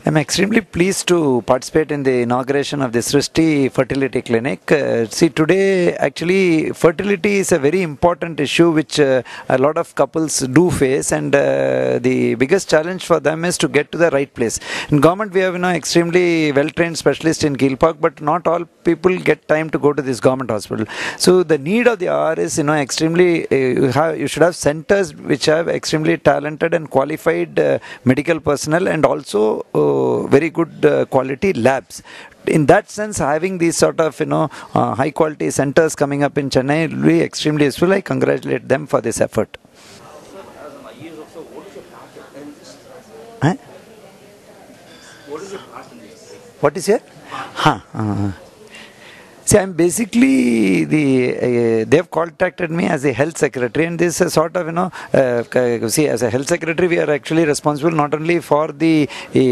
I'm extremely pleased to participate in the inauguration of the Srishti Fertility Clinic. See, today actually fertility is a very important issue which a lot of couples do face, and the biggest challenge for them is to get to the right place. In government, we have extremely well-trained specialists in Gilpark, but not all people get time to go to this government hospital. So the need of the hour is extremely. You should have centers which have extremely talented and qualified medical personnel, and also very good quality labs. In that sense, having these sort of high quality centers coming up in Chennai will be extremely useful. I congratulate them for this effort. Huh? What is here? See, I'm basically they have contacted me as a health secretary, and this is sort of see, as a health secretary, we are actually responsible not only for the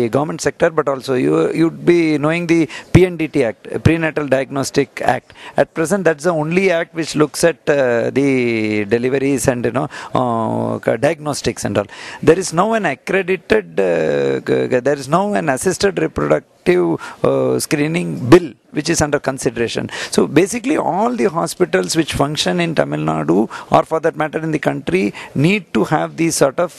government sector, but also you'd be knowing the PNDT Act, Prenatal Diagnostic Act. At present, that's the only act which looks at the deliveries and diagnostics and all. There is now an accredited, there is now an assisted reproductive screening bill which is under consideration. So basically all the hospitals which function in Tamil Nadu, or for that matter in the country, need to have these sort of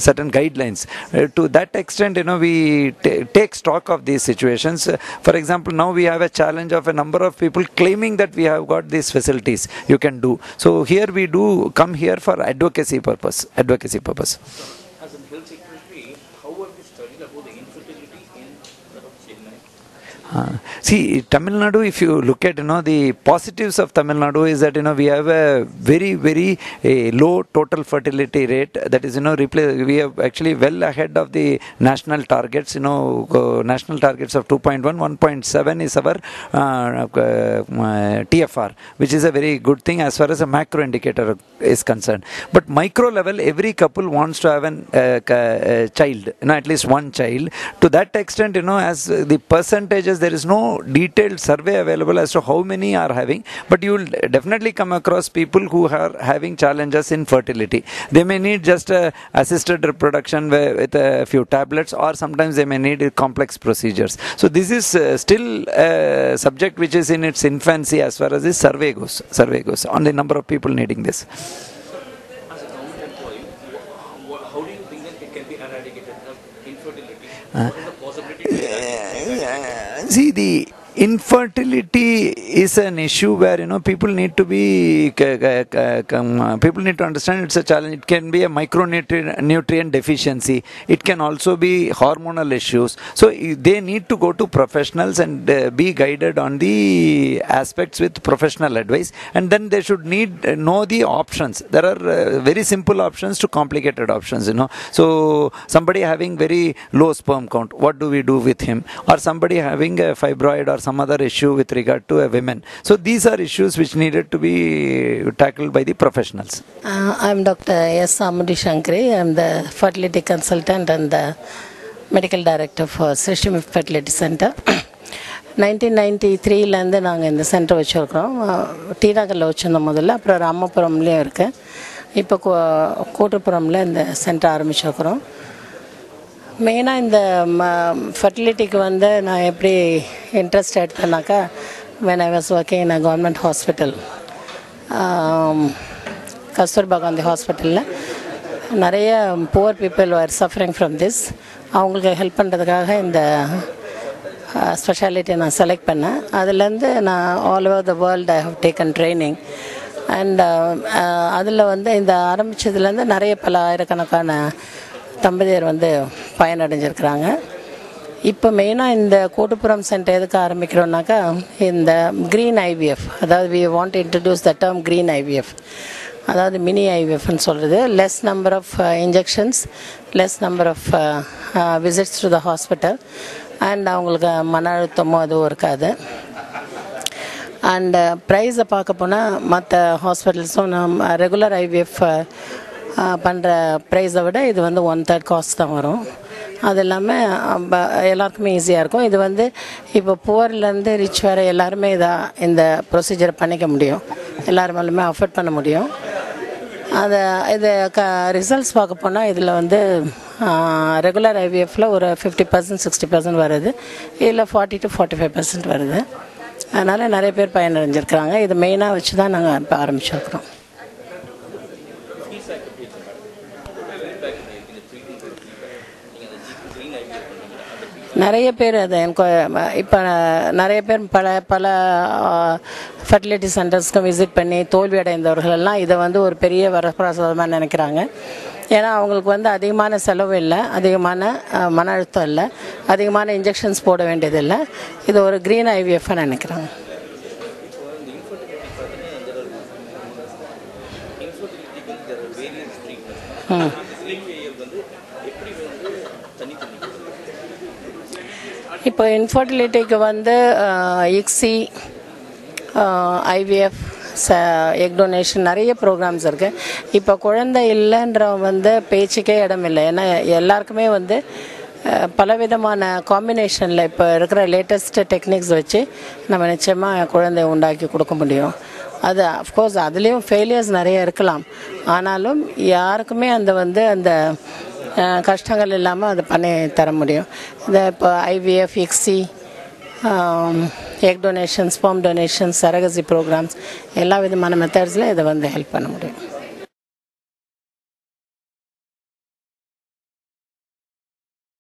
certain guidelines. To that extent, we take stock of these situations. For example, now we have a challenge of a number of people claiming that we have got these facilities you can do. So here we do come here for advocacy purpose. As a health secretary, how have you studied about the infertility in Chennai? See, Tamil Nadu, if you look at the positives of Tamil Nadu is that we have a very low total fertility rate. That is we are actually well ahead of the national targets. National targets of 2.1, 1.7 is our TFR, which is a very good thing as far as a macro indicator is concerned. But micro level, every couple wants to have a child, at least one child. To that extent, as the percentages, there is no detailed survey available as to how many are having, but you will definitely come across people who are having challenges in fertility. They may need just assisted reproduction with a few tablets, or sometimes they may need complex procedures. So this is still a subject which is in its infancy as far as this survey goes on the number of people needing this. As a government employee, how do you think that it can be eradicated, infertility? What is the possibility to eradicate? See, the infertility is an issue where people need to be people need to understand it's a challenge. It can be a micronutrient deficiency. It can also be hormonal issues. So they need to go to professionals and be guided on the aspects with professional advice, and then they should know the options. There are very simple options to complicated options. So somebody having very low sperm count, what do we do with him? Or somebody having a fibroid or some other issue with regard to a women. So these are issues which needed to be tackled by the professionals. I'm Dr. S. Amudi Shankari. I'm the fertility consultant and the medical director for Srishti Fertility Center. 1993 நாங்கள் இந்த centre வச்சுருக்கிறோம். D நகரில் வச்சுருந்தோம் முதல்ல, அப்புறம் ராமபுரம்லேயும் இருக்குது. இப்போ கோட்டுப்புறமில் இந்த சென்டர் ஆரம்பிச்சிருக்கிறோம். மெயினாக இந்த ஃபர்டிலிட்டிக்கு நான் எப்படி இன்ட்ரெஸ்ட் எடுத்தேன்னாக்கா, when I was working in a government hospital, Kasturba Gandhi ஹாஸ்பிட்டலில் நிறைய poor people were suffering from this. அவங்களுக்கு ஹெல்ப் பண்ணுறதுக்காக இந்த ஸ்பெஷாலிட்டியை நான் செலக்ட் பண்ணேன். அதுலேருந்து நான் all over the world I have taken training. And அதில் இந்த ஆரம்பித்ததுலேருந்து நிறைய பல ஆயிரக்கணக்கான தம்பதியர் பயனடைஞ்சிருக்கிறாங்க. இப்போ மெயினாக இந்த கோட்டுப்புறம் சென்டர் எதுக்கு ஆரம்பிக்கிறோன்னாக்கா, இந்த க்ரீன் ஐவிஎஃப், அதாவது we want to introduce the term green IVF, அதாவது மினி ஐவிஎஃப்னு சொல்கிறது. Less number of injections, less number of visits to the hospital, and அவங்களுக்கு மன அழுத்தமோ அதுவும் இருக்காது. அண்டு ப்ரைஸை பார்க்க போனால் மற்ற ஹாஸ்பிட்டல்ஸும் நம்ம ரெகுலர் ஐவிஎஃப் பண்ணுற ப்ரைஸை விட இது 1/3 காஸ்ட் தான் வரும். அது இல்லாமல் எல்லாருக்குமே ஈஸியாக இருக்கும். இது இப்போ புவர்லேருந்து ரிச் வேறு எல்லாருமே இந்த ப்ரொசீஜரை பண்ணிக்க முடியும், எல்லாருமே அஃபோர்ட் பண்ண முடியும். அதை இது ரிசல்ட்ஸ் பார்க்க போனால் இதில் வந்து ரெகுலர் ஐவிஎஃப்பில் ஒரு 50% 60% வருது, இதில் 40 to 45% வருது. அதனால் நிறைய பேர் பயனடைஞ்சிருக்கிறாங்க. இது மெயினாக வச்சு தான் நாங்கள் இப்போ ஆரம்பிச்சிருக்கிறோம். நிறைய பேர் அதை இப்போ நிறைய பேர் பல ஃபர்டிலிட்டி சென்டர்ஸ்க்கும் விசிட் பண்ணி தோல்வி அடைந்தவர்கள் எல்லாம் இதை வந்து ஒரு பெரிய வரப்பிரசாதமாக நினைக்கிறாங்க. ஏன்னா அவங்களுக்கு வந்து அதிகமான செலவு இல்லை, அதிகமான மன அழுத்தம் இல்லை, அதிகமான இன்ஜெக்ஷன்ஸ் போட வேண்டியதில்லை. இது ஒரு க்ரீன் ஐவிஎஃப்னு நினைக்கிறாங்க. இப்போ இன்ஃபர்டிலிட்டிக்கு வந்து இக்ஸி, ஐவிஎஃப், எக் டொனேஷன் நிறைய ப்ரோக்ராம்ஸ் இருக்குது. இப்போ குழந்தை இல்லைன்றவங்க வந்து பேச்சுக்கே இடம் இல்லை. ஏன்னா எல்லாருக்குமே வந்து பலவிதமான காம்பினேஷனில் இப்போ இருக்கிற லேட்டஸ்ட் டெக்னிக்ஸ் வச்சு நம்ம நிச்சயமாக குழந்தை உண்டாக்கி கொடுக்க முடியும். அது அஃப்கோர்ஸ் அதுலேயும் ஃபெயிலியர்ஸ் நிறைய இருக்கலாம், ஆனாலும் யாருக்குமே அந்த கஷ்டங்கள் இல்லாமல் அதை பண்ணி தர முடியும். இந்த இப்போ IVF, ICSI, egg donation, sperm donation, surrogacy programmes எல்லா விதமான மெத்தட்ஸில் இதை வந்து ஹெல்ப் பண்ண முடியும்.